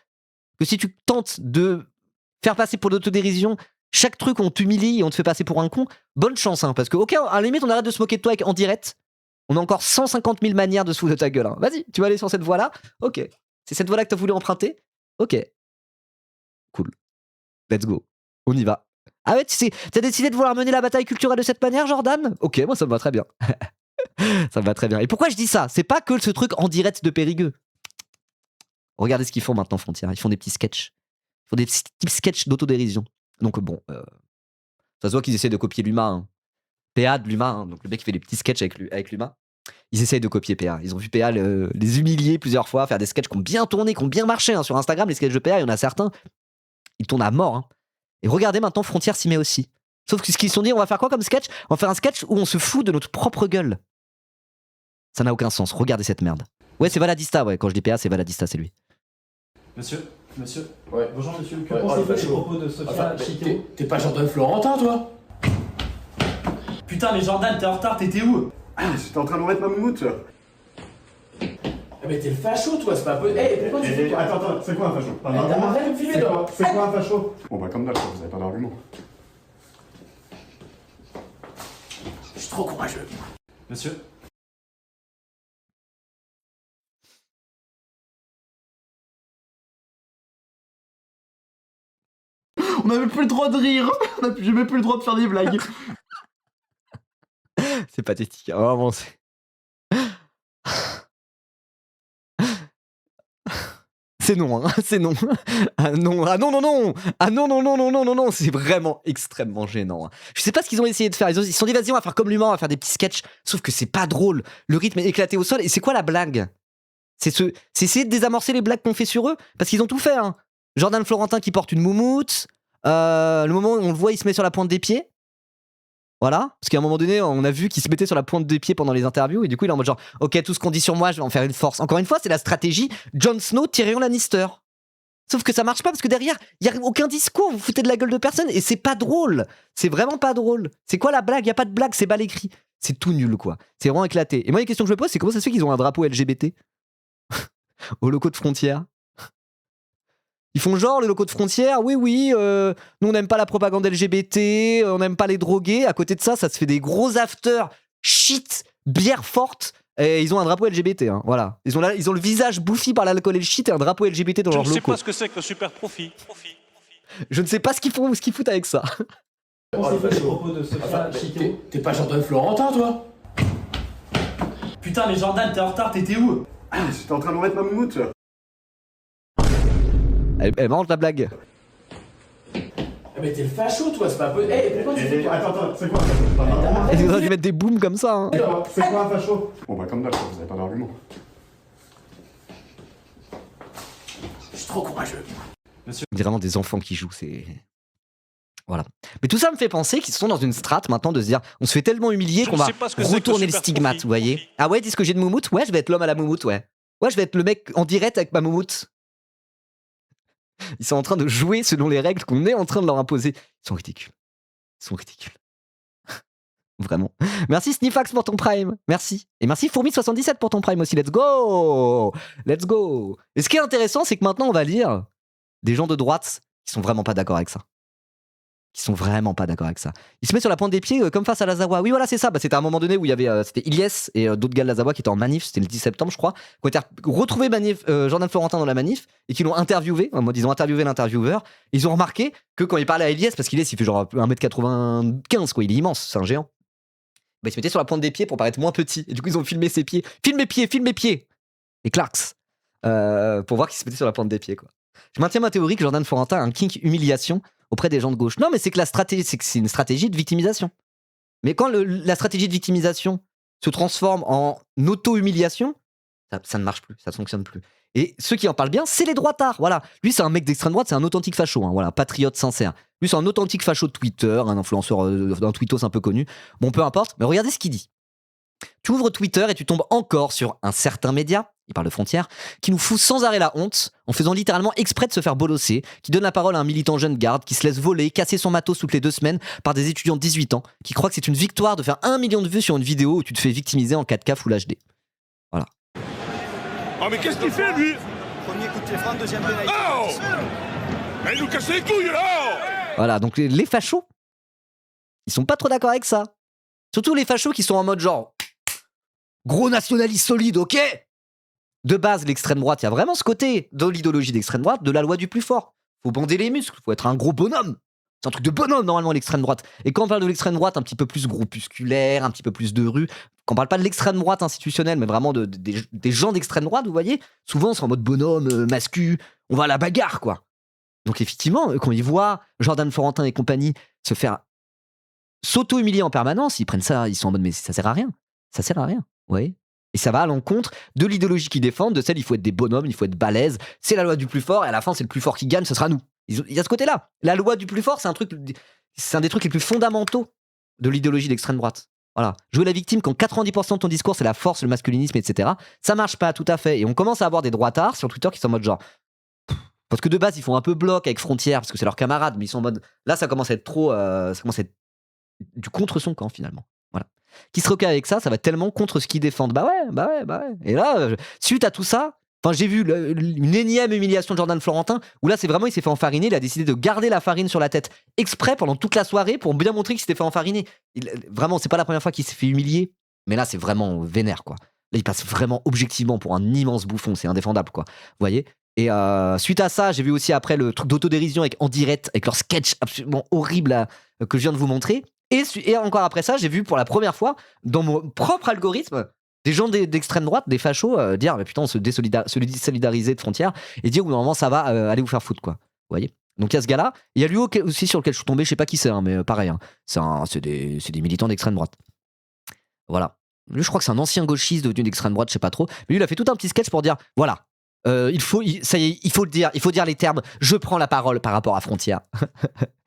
que si tu tentes de faire passer pour l'autodérision, Chaque truc où on t'humilie et on te fait passer pour un con, bonne chance, hein, parce que, ok, à la limite, on arrête de se moquer de toi en direct. On a encore 150 000 manières de se foutre de ta gueule. Hein. Vas-y, tu vas aller sur cette voie-là. Ok. C'est cette voie-là que t'as voulu emprunter. Ok. Cool. Let's go. On y va. Ah ouais, tu sais, t'as décidé de vouloir mener la bataille culturelle de cette manière, Jordan? Ok, moi ça me va très bien. Ça me va très bien. Et pourquoi je dis ça? C'est pas que ce truc en direct de Périgueux. Regardez ce qu'ils font maintenant, Frontière. Ils font des petits sketchs. Ils font des petits sketchs d'autodérision. Donc bon, ça se voit qu'ils essaient de copier l'humain. Hein. PA de l'humain, hein. Donc le mec qui fait des petits sketchs avec l'humain. Ils essayent de copier PA. Ils ont vu PA les humilier plusieurs fois, faire des sketchs qui ont bien tourné, qui ont bien marché. Hein. Sur Instagram, les sketchs de PA, il y en a certains, ils tournent à mort. Hein. Et regardez maintenant, Frontière s'y met aussi. Sauf que ce qu'ils se sont dit, on va faire quoi comme sketch? On va faire un sketch où on se fout de notre propre gueule. Ça n'a aucun sens. Regardez cette merde. Ouais, c'est Valadista, ouais. Quand je dis PA, c'est Valadista, c'est lui. Monsieur. Ouais. Bonjour monsieur, que Ouais, pensez-vous pas des chaud. propos de Sophia Chikeo? T'es pas Jordan Florentin, toi? Putain mais Jordan, t'es en retard, t'étais où? J'étais en train de remettre ma moumoute. Mais t'es le facho, toi, c'est pas possible. Eh, pourquoi tu fais quoi? Attends, c'est quoi un facho? Arrête de me filmer, là. C'est quoi un facho? Bon bah comme d'hab, vous avez pas d'argument. Je suis trop courageux. Monsieur. On n'avait plus le droit de rire. J'ai même plus le droit de faire des blagues. C'est pathétique. Hein. Vraiment, c'est. C'est non, hein. C'est non. Ah non, ah non, non, non. Ah non, non, non, non, non, non, non. C'est vraiment extrêmement gênant. Hein. Je sais pas ce qu'ils ont essayé de faire. Ils se sont dit, vas-y, on va faire comme l'humain, on va faire des petits sketchs. Sauf que c'est pas drôle. Le rythme est éclaté au sol. Et c'est quoi la blague? C'est essayer de désamorcer les blagues qu'on fait sur eux. Parce qu'ils ont tout fait. Hein. Jordan Florentin qui porte une moumoute. Le moment où on le voit, il se met sur la pointe des pieds. Voilà, parce qu'à un moment donné, on a vu qu'il se mettait sur la pointe des pieds pendant les interviews, et du coup, il est en mode genre, ok, tout ce qu'on dit sur moi, je vais en faire une force. Encore une fois, c'est la stratégie Jon Snow, Tyrion Lannister. Sauf que ça marche pas, parce que derrière, il y a aucun discours, vous foutez de la gueule de personne, et c'est pas drôle. C'est vraiment pas drôle. C'est quoi la blague? Il y a pas de blague, c'est mal écrit. C'est tout nul, quoi. C'est vraiment éclaté. Et moi, les questions que je me pose, c'est comment ça se fait qu'ils ont un drapeau LGBT au loco de Frontière? Ils font genre, le loco de Frontière, oui, nous on n'aime pas la propagande LGBT, on n'aime pas les drogués. À côté de ça, ça se fait des gros afters, shit, bière forte, et ils ont un drapeau LGBT. Hein, voilà. Ils ont le visage bouffi par l'alcool et le shit et un drapeau LGBT dans leur loco. Je ne sais pas ce que c'est que le super profit. Je ne sais pas ce qu'ils font ou ce qu'ils foutent avec ça. Que pensez-vous des propos de Sophia Chikeo? T'es pas Jordan Florentin, toi? Putain mais Jordan, t'es en retard, t'étais où? J'étais en train de remettre ma moumoute. Elle mange la blague. Mais t'es le facho, toi, c'est pas possible. Eh, pourquoi tu fais quoi? Attends, c'est quoi un facho? Ils ont dû mettre des booms comme ça. Hein. C'est quoi un facho? Bon bah comme d'hab, vous avez pas d'argument. Je suis trop courageux. On dirait vraiment des enfants qui jouent, c'est... Voilà. Mais tout ça me fait penser qu'ils sont dans une strate maintenant de se dire, on se fait tellement humilier qu'on va retourner le stigmate, vous voyez. Ah ouais, dis-ce que j'ai de moumoute? Ouais, je vais être l'homme à la moumoute, ouais. Ouais, je vais être le mec en direct avec ma moumoute. Ils sont en train de jouer selon les règles qu'on est en train de leur imposer. Ils sont ridicules. Ils sont ridicules. Vraiment. Merci Snifax pour ton prime. Merci. Et merci Fourmi77 pour ton prime aussi. Let's go. Let's go. Et ce qui est intéressant, c'est que maintenant, on va lire des gens de droite qui sont vraiment pas d'accord avec ça. Qui sont vraiment pas d'accord avec ça. Il se met sur la pointe des pieds comme face à Lazawa. Oui, voilà, c'est ça. Bah, c'était à un moment donné où il y avait c'était Ilyes et d'autres gars de Lazawa qui étaient en manif. C'était le 10 septembre, je crois. Qui ont été retrouvés Jordan Florentin dans la manif et qui l'ont interviewé. En mode, ils ont interviewé l'intervieweur. Ils ont remarqué que quand il parlait à Ilyes, parce qu'Ilyes, il fait genre 1m95, quoi. Il est immense. C'est un géant. Bah, il se mettait sur la pointe des pieds pour paraître moins petit. Et du coup, ils ont filmé ses pieds. Filme mes pieds. Et Clarks. Pour voir qu'il se mettait sur la pointe des pieds, quoi. Je maintiens ma théorie que Jordan Florentin a un kink humiliation auprès des gens de gauche. Non, mais c'est que c'est une stratégie de victimisation. Mais quand la stratégie de victimisation se transforme en auto-humiliation, ça ne marche plus, ça ne fonctionne plus. Et ceux qui en parlent bien, c'est les droitards. Voilà. Lui, c'est un mec d'extrême droite, c'est un authentique facho. Hein, voilà, patriote sincère. Lui, c'est un authentique facho de Twitter, un influenceur d'un tweetos un peu connu. Bon, peu importe, mais regardez ce qu'il dit. Tu ouvres Twitter et tu tombes encore sur un certain média, il parle de Frontière, qui nous fout sans arrêt la honte, en faisant littéralement exprès de se faire bolosser, qui donne la parole à un militant jeune garde, qui se laisse voler, casser son matos toutes les 2 semaines par des étudiants de 18 ans, qui croient que c'est une victoire de faire 1 million de vues sur une vidéo où tu te fais victimiser en 4K Full HD. Voilà. Oh mais qu'est-ce qu'il fait lui? Premier coup de pied franc, deuxième pénalité. Oh! Mais il nous casse les couilles là! Voilà, donc les fachos, ils sont pas trop d'accord avec ça. Surtout les fachos qui sont en mode genre gros nationaliste solide, ok. De base, l'extrême droite, il y a vraiment ce côté de l'idéologie d'extrême droite, de la loi du plus fort. Faut bander les muscles, faut être un gros bonhomme. C'est un truc de bonhomme normalement l'extrême droite. Et quand on parle de l'extrême droite un petit peu plus groupusculaire, un petit peu plus de rue, quand on parle pas de l'extrême droite institutionnelle, mais vraiment des gens d'extrême droite, vous voyez, souvent c'est en mode bonhomme, mascu, on va à la bagarre quoi. Donc effectivement, quand ils voient Jordan Florentin et compagnie se faire s'auto-humilier en permanence, ils prennent ça, ils sont en mode mais ça sert à rien. Ça sert à rien, vous voyez. Et ça va à l'encontre de l'idéologie qu'ils défendent, de celle il faut être des bonhommes, il faut être balèze, c'est la loi du plus fort, et à la fin c'est le plus fort qui gagne, ce sera nous. Il y a ce côté-là. La loi du plus fort, c'est un des trucs les plus fondamentaux de l'idéologie d'extrême droite. Voilà. Jouer la victime quand 90% de ton discours c'est la force, le masculinisme, etc. Ça marche pas tout à fait. Et on commence à avoir des droitards sur Twitter qui sont en mode genre. Parce que de base, ils font un peu bloc avec Frontières, parce que c'est leurs camarades, mais ils sont en mode. Là, ça commence à être trop. Ça commence à être du contre son camp, finalement. Voilà. Qui se recaille avec ça, ça va tellement contre ce qu'ils défendent. Bah ouais. Et là, suite à tout ça. Enfin, j'ai vu une énième humiliation de Jordan Florentin où là, c'est vraiment, il s'est fait enfariner. Il a décidé de garder la farine sur la tête exprès pendant toute la soirée pour bien montrer qu'il s'était fait enfariner. Vraiment, c'est pas la première fois qu'il s'est fait humilier, mais là, c'est vraiment vénère, quoi. Là, il passe vraiment objectivement pour un immense bouffon. C'est indéfendable, quoi. Vous voyez ? Et suite à ça, j'ai vu aussi après le truc d'autodérision en direct, avec leur sketch absolument horrible que je viens de vous montrer. Et encore après ça, j'ai vu pour la première fois, dans mon propre algorithme, des gens d'extrême droite, des fachos, dire mais putain, se désolidariser de Frontières et dire normalement ça va, allez vous faire foutre quoi. Vous voyez. Donc il y a ce gars-là. Il y a lui aussi sur lequel je suis tombé, je sais pas qui c'est, hein, mais pareil, hein, c'est des militants d'extrême droite. Voilà. Lui, je crois que c'est un ancien gauchiste devenu d'extrême droite, je sais pas trop. Mais lui, il a fait tout un petit sketch pour dire voilà. Ça y est, il faut le dire, il faut dire les termes. Je prends la parole par rapport à Frontières.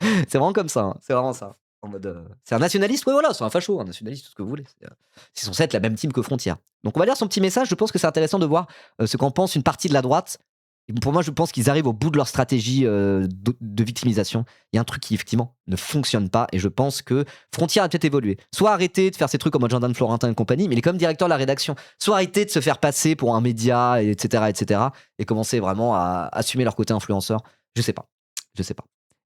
C'est vraiment comme ça, hein, c'est vraiment ça. En mode, c'est un nationaliste, ouais, voilà, c'est un facho, un nationaliste, tout ce que vous voulez. C'est censé être la même team que Frontières. Donc on va lire son petit message. Je pense que c'est intéressant de voir ce qu'en pense une partie de la droite. Et pour moi, je pense qu'ils arrivent au bout de leur stratégie de victimisation. Il y a un truc qui effectivement ne fonctionne pas, et je pense que Frontières a peut-être évolué. Soit arrêter de faire ces trucs en mode Jordan Florentin et compagnie, mais il est comme directeur de la rédaction. Soit arrêter de se faire passer pour un média, etc., et commencer vraiment à assumer leur côté influenceur. Je sais pas.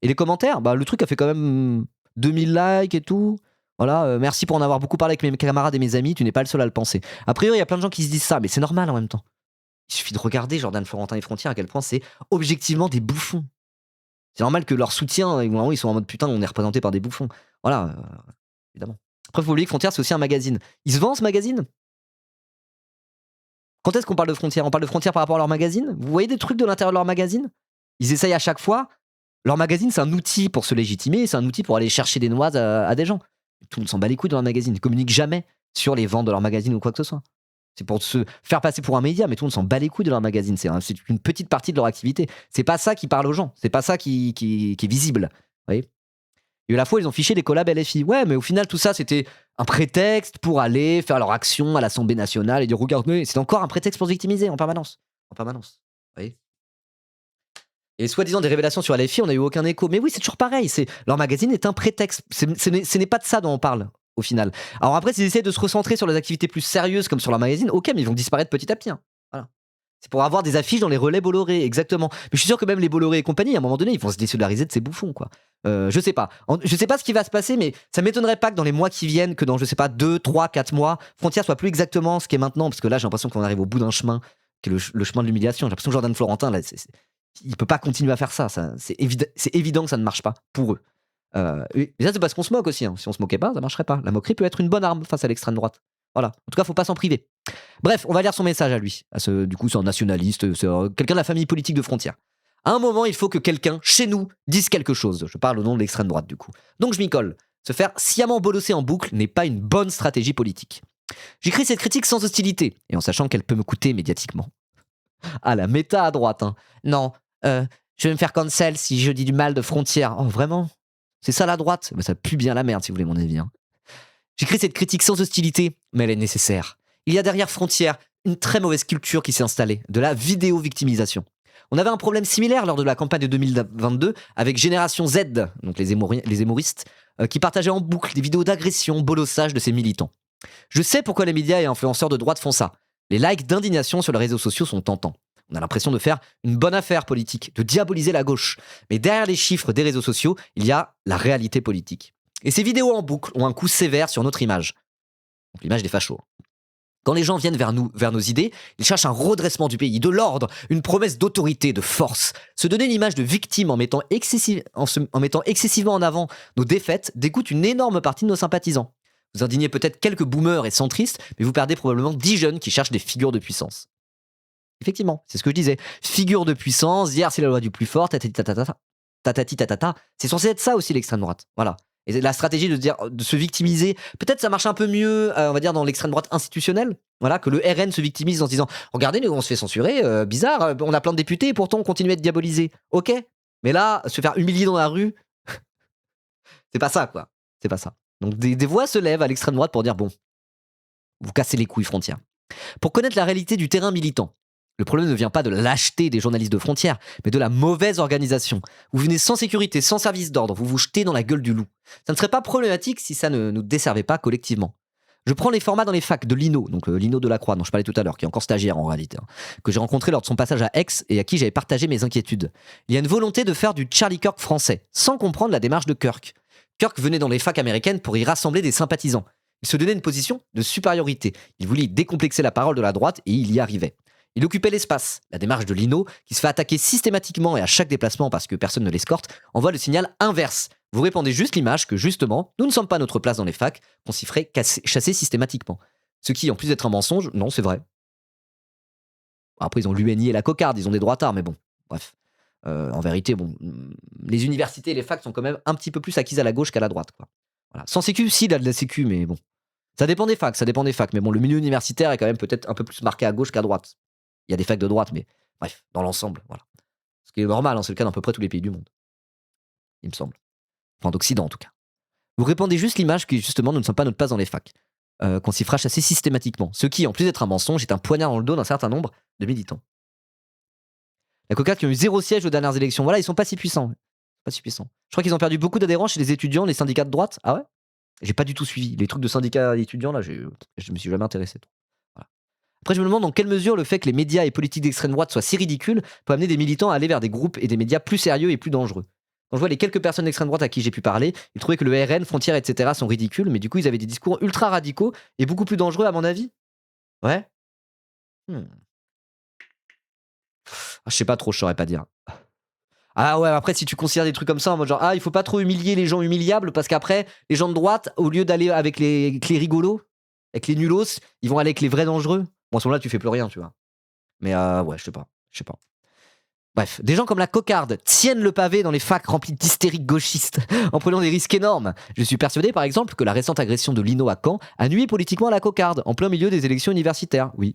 Et les commentaires, bah le truc a fait quand même 2000 likes et tout. Voilà, merci pour en avoir beaucoup parlé avec mes camarades et mes amis, tu n'es pas le seul à le penser. A priori, il y a plein de gens qui se disent ça, mais c'est normal en même temps. Il suffit de regarder Jordan Florentin et Frontières à quel point c'est objectivement des bouffons. C'est normal que leur soutien, ils sont en mode putain, on est représenté par des bouffons. Voilà, évidemment. Après, il faut oublier que Frontières, c'est aussi un magazine. Il se vend ce magazine ? Quand est-ce qu'on parle de Frontières ? On parle de Frontières par rapport à leur magazine ? Vous voyez des trucs de l'intérieur de leur magazine ? Ils essayent à chaque fois. Leur magazine, c'est un outil pour se légitimer, c'est un outil pour aller chercher des noises à des gens. Tout le monde s'en bat les couilles dans leur magazine. Ils ne communiquent jamais sur les ventes de leur magazine ou quoi que ce soit. C'est pour se faire passer pour un média, mais tout le monde s'en bat les couilles de leur magazine. C'est une petite partie de leur activité. C'est pas ça qui parle aux gens. C'est pas ça qui est visible. Vous voyez ? Et à la fois, ils ont fiché des collabs LFI. Ouais, mais au final, tout ça, c'était un prétexte pour aller faire leur action à l'Assemblée nationale et dire regardez, c'est encore un prétexte pour se victimiser en permanence. Vous voyez ? Et soi-disant des révélations sur LFI, on n'a eu aucun écho. Mais oui, c'est toujours pareil. Leur magazine est un prétexte. Ce n'est pas de ça dont on parle, au final. Alors après, s'ils essaient de se recentrer sur les activités plus sérieuses, comme sur leur magazine, ok, mais ils vont disparaître petit à petit. Hein. Voilà. C'est pour avoir des affiches dans les relais Bolloré, exactement. Mais je suis sûr que même les Bolloré et compagnie, à un moment donné, ils vont se désolidariser de ces bouffons, quoi. Je sais pas. Je sais pas ce qui va se passer, mais ça m'étonnerait pas que dans les mois qui viennent, que dans, je sais pas, 2, 3, 4 mois, Frontières soit plus exactement ce qu'est maintenant, parce que là, j'ai l'impression qu'on arrive au bout d'un chemin, qui est le chemin de l'humiliation. J'ai l'impression que Jordan Florentin, là, il peut pas continuer à faire ça. C'est évident que ça ne marche pas pour eux. Mais ça, c'est parce qu'on se moque aussi. Hein. Si on se moquait pas, ça marcherait pas. La moquerie peut être une bonne arme face à l'extrême droite. Voilà. En tout cas, faut pas s'en priver. Bref, on va lire son message à lui. Du coup, c'est un nationaliste, c'est quelqu'un de la famille politique de Frontières. À un moment, il faut que quelqu'un, chez nous, dise quelque chose. Je parle au nom de l'extrême droite, du coup. Donc, je m'y colle. Se faire sciemment bolosser en boucle n'est pas une bonne stratégie politique. J'écris cette critique sans hostilité, et en sachant qu'elle peut me coûter médiatiquement. Ah, la méta à droite, hein. Non, je vais me faire cancel si je dis du mal de Frontières. Oh, vraiment ? C'est ça la droite ? Ça pue bien la merde, si vous voulez mon avis. Hein. J'écris cette critique sans hostilité, mais elle est nécessaire. Il y a derrière Frontières une très mauvaise culture qui s'est installée, de la vidéo-victimisation. On avait un problème similaire lors de la campagne de 2022 avec Génération Z, donc les hémoristes, qui partageaient en boucle des vidéos d'agression, bolossage de ces militants. Je sais pourquoi les médias et influenceurs de droite font ça. Les likes d'indignation sur les réseaux sociaux sont tentants. On a l'impression de faire une bonne affaire politique, de diaboliser la gauche. Mais derrière les chiffres des réseaux sociaux, il y a la réalité politique. Et ces vidéos en boucle ont un coup sévère sur notre image. Donc l'image des fachos. Quand les gens viennent vers nous, vers nos idées, ils cherchent un redressement du pays, de l'ordre, une promesse d'autorité, de force. Se donner l'image de victime en mettant excessivement en avant nos défaites dégoûte une énorme partie de nos sympathisants. Vous indignez peut-être quelques boomers et centristes, mais vous perdez probablement 10 jeunes qui cherchent des figures de puissance. Effectivement, c'est ce que je disais. Figure de puissance, hier c'est la loi du plus fort, tatati tatata. C'est censé être ça aussi l'extrême droite. Voilà. Et la stratégie de se victimiser, peut-être ça marche un peu mieux, on va dire, dans l'extrême droite institutionnelle. Voilà, que le RN se victimise en se disant regardez, nous on se fait censurer, bizarre, on a plein de députés et pourtant on continue à être diabolisé. Ok, mais là, se faire humilier dans la rue, c'est pas ça, quoi. C'est pas ça. Donc des voix se lèvent à l'extrême droite pour dire bon, vous cassez les couilles Frontières. Pour connaître la réalité du terrain militant, le problème ne vient pas de la lâcheté des journalistes de Frontières, mais de la mauvaise organisation. Vous venez sans sécurité, sans service d'ordre, vous vous jetez dans la gueule du loup. Ça ne serait pas problématique si ça ne nous desservait pas collectivement. Je prends les formats dans les facs de Lino, donc Lino Delacroix, dont je parlais tout à l'heure, qui est encore stagiaire en réalité, que j'ai rencontré lors de son passage à Aix et à qui j'avais partagé mes inquiétudes. Il y a une volonté de faire du Charlie Kirk français, sans comprendre la démarche de Kirk. Kirk venait dans les facs américaines pour y rassembler des sympathisants. Il se donnait une position de supériorité. Il voulait décomplexer la parole de la droite et il y arrivait. Il occupait l'espace. La démarche de Lino, qui se fait attaquer systématiquement et à chaque déplacement parce que personne ne l'escorte, envoie le signal inverse. Vous répandez juste l'image que, justement, nous ne sommes pas à notre place dans les facs, qu'on s'y ferait chasser systématiquement. Ce qui, en plus d'être un mensonge, non, c'est vrai. Après, ils ont l'UNI et la cocarde, ils ont des droitards, mais bon, bref. En vérité, bon, les universités et les facs sont quand même un petit peu plus acquises à la gauche qu'à la droite, quoi. Voilà. Sans sécu, si, il a de la sécu, mais bon. Ça dépend des facs. Mais bon, le milieu universitaire est quand même peut-être un peu plus marqué à gauche qu'à droite. Il y a des facs de droite, mais bref, dans l'ensemble, voilà. Ce qui est normal, hein, c'est le cas dans à peu près tous les pays du monde. Il me semble. Enfin, d'Occident, en tout cas. Vous répandez juste l'image que, justement, nous ne sommes pas à notre place dans les facs. Qu'on s'y fera chasser systématiquement. Ce qui, en plus d'être un mensonge, est un poignard dans le dos d'un certain nombre de militants. La cocarde qui ont eu 0 siège aux dernières élections, voilà, ils sont pas si puissants. Je crois qu'ils ont perdu beaucoup d'adhérents chez les étudiants, les syndicats de droite. Ah ouais? J'ai pas du tout suivi. Les trucs de syndicats étudiants, là, je me suis jamais intéressé. Voilà. Après, je me demande dans quelle mesure le fait que les médias et politiques d'extrême droite soient si ridicules peut amener des militants à aller vers des groupes et des médias plus sérieux et plus dangereux. Quand je vois les quelques personnes d'extrême droite à qui j'ai pu parler, ils trouvaient que le RN, Frontières, etc. sont ridicules, mais du coup, ils avaient des discours ultra radicaux et beaucoup plus dangereux, à mon avis. Ouais. Je sais pas trop, je saurais pas dire. Ah ouais, après, si tu considères des trucs comme ça, en mode genre, il faut pas trop humilier les gens humiliables, parce qu'après, les gens de droite, au lieu d'aller avec les rigolos, avec les nulos, ils vont aller avec les vrais dangereux. Bon, à ce moment-là, tu fais plus rien, tu vois. Mais ouais, je sais pas. Bref, des gens comme la cocarde tiennent le pavé dans les facs remplis d'hystériques gauchistes, en prenant des risques énormes. Je suis persuadé, par exemple, que la récente agression de Lino à Caen a nuit politiquement à la cocarde, en plein milieu des élections universitaires. Oui.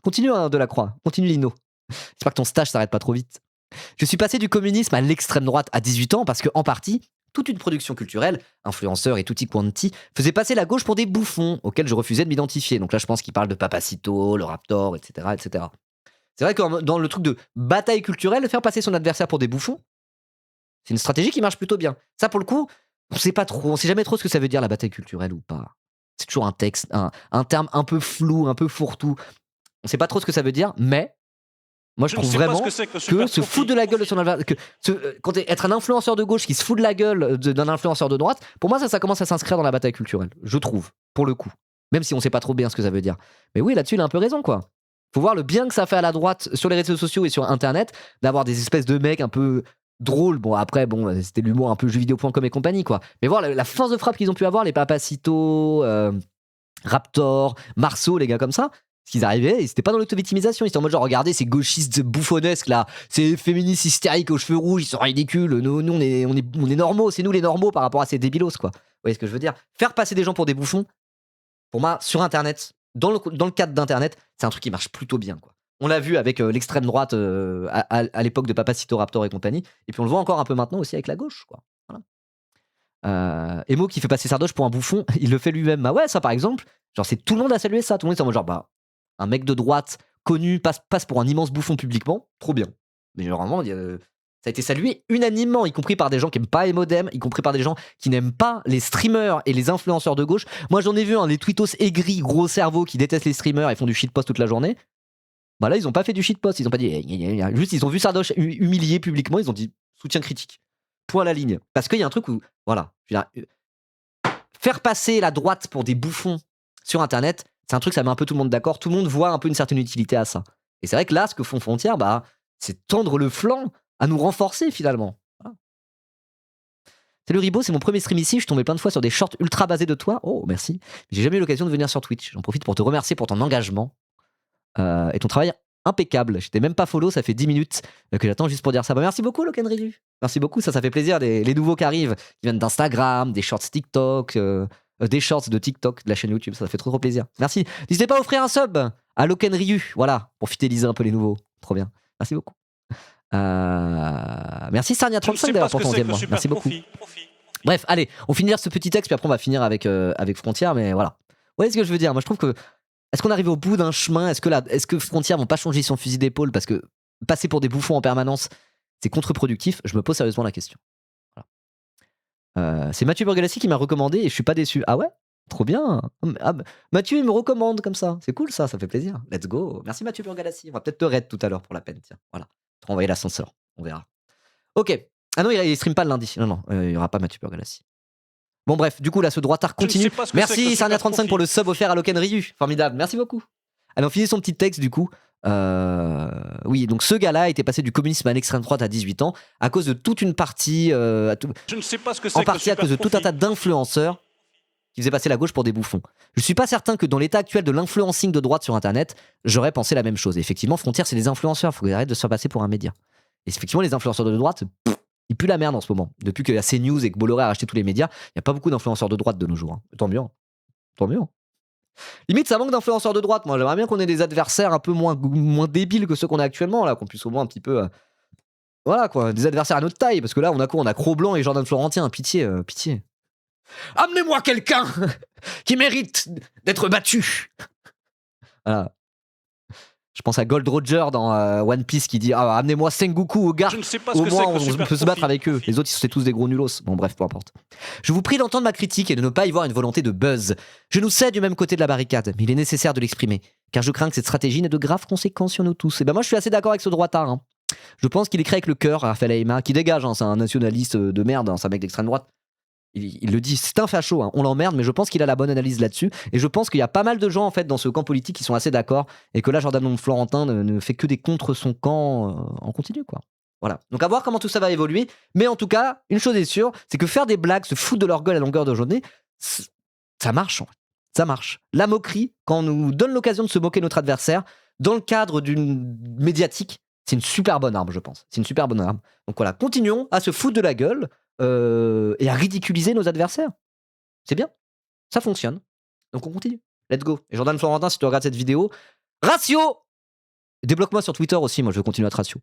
Continue, Delacroix. Continue, Lino. J'espère que ton stage s'arrête pas trop vite. Je suis passé du communisme à l'extrême droite à 18 ans parce que, en partie, toute une production culturelle, influenceurs et tutti quanti, faisait passer la gauche pour des bouffons auxquels je refusais de m'identifier. Donc là, je pense qu'il parle de Papacito, le Raptor, etc., etc. C'est vrai que dans le truc de bataille culturelle, faire passer son adversaire pour des bouffons, c'est une stratégie qui marche plutôt bien. Ça, pour le coup, on sait jamais trop ce que ça veut dire la bataille culturelle ou pas. C'est toujours un texte, un terme un peu flou, un peu fourre-tout. On sait pas trop ce que ça veut dire, mais moi je trouve vraiment que se foutre de la gueule de son adversaire, être un influenceur de gauche qui se fout de la gueule d'un influenceur de droite, pour moi ça commence à s'inscrire dans la bataille culturelle, je trouve, pour le coup. Même si on sait pas trop bien ce que ça veut dire. Mais oui, là-dessus il a un peu raison, quoi. Faut voir le bien que ça fait à la droite sur les réseaux sociaux et sur internet d'avoir des espèces de mecs un peu drôles. Bon, après, c'était l'humour un peu jeuxvideo.com et compagnie, quoi. Mais voir la force de frappe qu'ils ont pu avoir, les Papacito, Raptor, Marceau, les gars comme ça, ce qu'ils arrivaient, ils étaient pas dans l'auto-victimisation. Ils étaient en mode genre, regardez ces gauchistes bouffonnesques là, ces féministes hystériques aux cheveux rouges, ils sont ridicules. Nous on est normaux, c'est nous les normaux par rapport à ces débilos, quoi. Vous voyez ce que je veux dire? Faire passer des gens pour des bouffons, pour moi, sur internet, dans le cadre d'internet, c'est un truc qui marche plutôt bien, quoi. On l'a vu avec l'extrême droite à l'époque de Papacito, Raptor et compagnie, et puis on le voit encore un peu maintenant aussi avec la gauche, quoi. Voilà. Emo qui fait passer Sardoche pour un bouffon, il le fait lui-même. Bah ouais, ça par exemple, genre c'est tout le monde a salué ça, tout le monde est en mode genre un mec de droite connu passe pour un immense bouffon publiquement, trop bien. Mais vraiment, ça a été salué unanimement, y compris par des gens qui n'aiment pas Emodem, y compris par des gens qui n'aiment pas les streamers et les influenceurs de gauche. Moi, j'en ai vu les tweetos aigris, gros cerveaux qui détestent les streamers et font du shitpost toute la journée. Bah là, ils ont pas fait du shitpost, ils ont pas dit. Juste, ils ont vu Sardoche humilié publiquement, ils ont dit soutien critique. Point à la ligne. Parce qu'il y a un truc où, voilà, je veux dire, faire passer la droite pour des bouffons sur Internet, c'est un truc, ça met un peu tout le monde d'accord. Tout le monde voit un peu une certaine utilité à ça. Et c'est vrai que là, ce que font Frontières, bah, c'est tendre le flanc à nous renforcer finalement. Voilà. Salut Ribo, c'est mon premier stream ici. Je suis tombé plein de fois sur des shorts ultra basés de toi. Oh, merci. J'ai jamais eu l'occasion de venir sur Twitch. J'en profite pour te remercier pour ton engagement et ton travail impeccable. J'étais même pas follow, ça fait 10 minutes que j'attends juste pour dire ça. Bah, merci beaucoup, Loken Ryu. Merci beaucoup, ça fait plaisir. Les nouveaux qui arrivent, qui viennent d'Instagram, des shorts TikTok, des shorts de TikTok, de la chaîne YouTube, ça fait trop plaisir. Merci. N'hésitez pas à offrir un sub à Loken Ryu, voilà, pour fidéliser un peu les nouveaux. Trop bien. Merci beaucoup. Merci Sarnia35 d'ailleurs pour ton 11e mois. Merci beaucoup. Bref, allez, on finira ce petit texte, puis après on va finir avec Frontières, mais voilà. Vous voyez ce que je veux dire? Moi je trouve que. Est-ce qu'on arrive au bout d'un chemin? Est-ce que Frontières vont pas changer son fusil d'épaule parce que passer pour des bouffons en permanence, c'est contre-productif? Je me pose sérieusement la question. Voilà. C'est Mathieu Burgalassi qui m'a recommandé et je suis pas déçu. Ah ouais? Trop bien. Mathieu, il me recommande comme ça. C'est cool ça fait plaisir. Let's go. Merci Mathieu Burgalassi. On va peut-être te raid tout à l'heure pour la peine. Tiens, voilà. Tu renvoyer l'ascenseur. On verra. Ok. Ah non, il stream pas le lundi. Non, il y aura pas Mathieu Burgalassi. Bon bref, du coup là ce droitard continue. Merci Sarnia35 pour le sub offert à Loken Ryu. Formidable, merci beaucoup. Allez, on finit son petit texte du coup. Oui, donc ce gars-là était passé du communisme à l'extrême droite à 18 ans à cause de toute une partie, Je ne sais pas ce que c'est en partie à cause de tout un tas d'influenceurs qui faisaient passer la gauche pour des bouffons. Je suis pas certain que dans l'état actuel de l'influencing de droite sur Internet, j'aurais pensé la même chose. Et effectivement, Frontières, c'est des influenceurs, faut qu'ils arrêtent de se faire passer pour un média. Et effectivement, les influenceurs de droite, ils puent la merde en ce moment. Depuis que la CNews et que Bolloré a racheté tous les médias, il n'y a pas beaucoup d'influenceurs de droite de nos jours. Hein. Tant mieux. Tant mieux. Limite, ça manque d'influenceurs de droite. Moi, j'aimerais bien qu'on ait des adversaires un peu moins débiles que ceux qu'on a actuellement, là, qu'on puisse au moins un petit peu. Voilà, quoi. Des adversaires à notre taille. Parce que là, on a quoi? On a Cro-Blanc et Jordan Florentin. Pitié, pitié. Amenez-moi quelqu'un qui mérite d'être battu. Voilà. Je pense à Gold Roger dans One Piece qui dit amenez-moi Sengoku au gars. Au moins on peut se battre avec eux. Les autres c'est tous des gros nulos. Bon bref, peu importe. Je vous prie d'entendre ma critique et de ne pas y voir une volonté de buzz. Je nous sais du même côté de la barricade, mais il est nécessaire de l'exprimer, car je crains que cette stratégie n'ait de graves conséquences sur nous tous. Et ben moi je suis assez d'accord avec ce droitard. Hein. Je pense qu'il est créé avec le cœur, Raphaël Aima, qui dégage. Hein, c'est un nationaliste de merde, hein, c'est un mec d'extrême droite. Il le dit, c'est un facho, hein, on l'emmerde, mais je pense qu'il a la bonne analyse là-dessus. Et je pense qu'il y a pas mal de gens en fait dans ce camp politique qui sont assez d'accord et que là, Jordan Florentin ne fait que des contre son camp en continu, quoi. Voilà. Donc à voir comment tout ça va évoluer. Mais en tout cas, une chose est sûre, c'est que faire des blagues, se foutre de leur gueule à longueur de journée, ça marche. En fait. Ça marche. La moquerie, quand on nous donne l'occasion de se moquer de notre adversaire, dans le cadre d'une médiatique, c'est une super bonne arme, je pense. C'est une super bonne arme. Donc voilà, continuons à se foutre de la gueule. Et à ridiculiser nos adversaires. C'est bien. Ça fonctionne. Donc on continue. Let's go. Et Jordan Florentin, si tu regardes cette vidéo, ratio! Débloque-moi sur Twitter aussi, moi je veux continuer à être ratio.